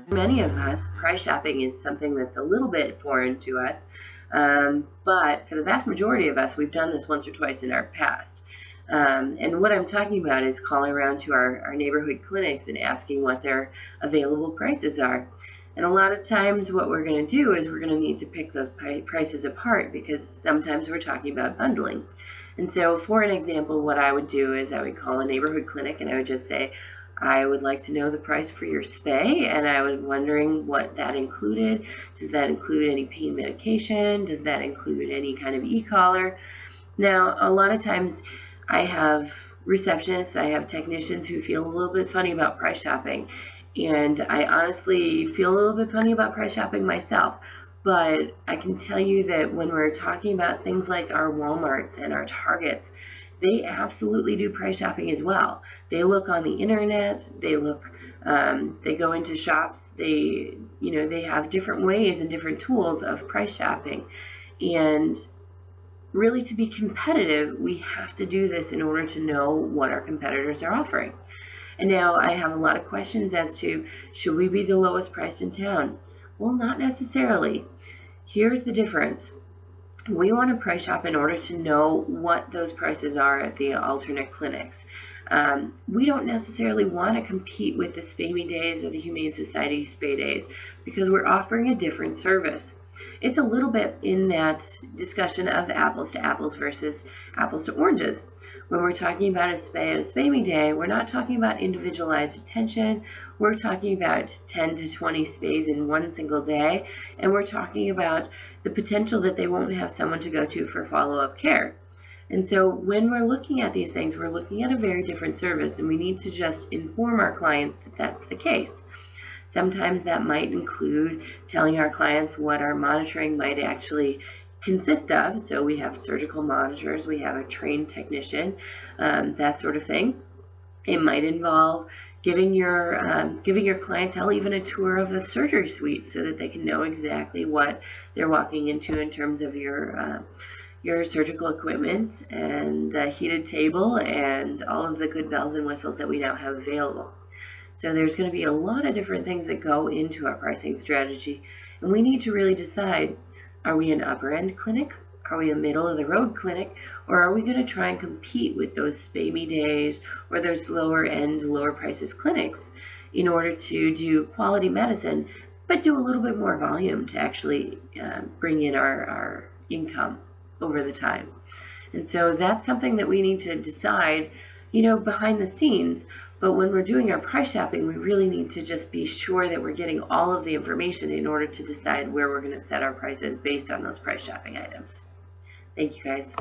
Many of us, price shopping is something that's a little bit foreign to us, but for the vast majority of us, we've done this once or twice in our past. And what I'm talking about is calling around to our neighborhood clinics and asking what their available prices are. And a lot of times what we're going to do is we're going to need to pick those prices apart, because sometimes we're talking about bundling. And so for an example, what I would do is I would call a neighborhood clinic and I would just say, I would like to know the price for your spay, and I was wondering what that included. Does that include any pain medication? Does that include any kind of e-collar? Now, a lot of times I have receptionists, I have technicians who feel a little bit funny about price shopping, and I honestly feel a little bit funny about price shopping myself. But I can tell you that when we're talking about things like our Walmarts and our Targets, they absolutely do price shopping as well. They look on the internet, they look, they go into shops, they have different ways and different tools of price shopping. And really, to be competitive, we have to do this in order to know what our competitors are offering. And now I have a lot of questions as to, should we be the lowest priced in town? Well, not necessarily. Here's the difference. We want to price shop in order to know what those prices are at the alternate clinics. We don't necessarily want to compete with the Spay Me Days or the Humane Society Spay Days, because we're offering a different service. It's a little bit in that discussion of apples to apples versus apples to oranges. When we're talking about a spay at a Spay Me Day, we're not talking about individualized attention. We're talking about 10 to 20 spays in one single day, and we're talking about the potential that they won't have someone to go to for follow-up care. And so when we're looking at these things, we're looking at a very different service, and we need to just inform our clients that that's the case. Sometimes that might include telling our clients what our monitoring might actually consist of. So we have surgical monitors, we have a trained technician, that sort of thing. It might involve giving your clientele even a tour of the surgery suite, so that they can know exactly what they're walking into in terms of your surgical equipment and heated table and all of the good bells and whistles that we now have available. So there's going to be a lot of different things that go into our pricing strategy, and we need to really decide, are we an upper end clinic? Are we a middle of the road clinic? Or are we going to try and compete with those Spay Me Days or those lower end, lower prices clinics in order to do quality medicine, but do a little bit more volume to actually bring in our income over the time? And so that's something that we need to decide, behind the scenes. But when we're doing our price shopping, we really need to just be sure that we're getting all of the information in order to decide where we're going to set our prices based on those price shopping items. Thank you, guys.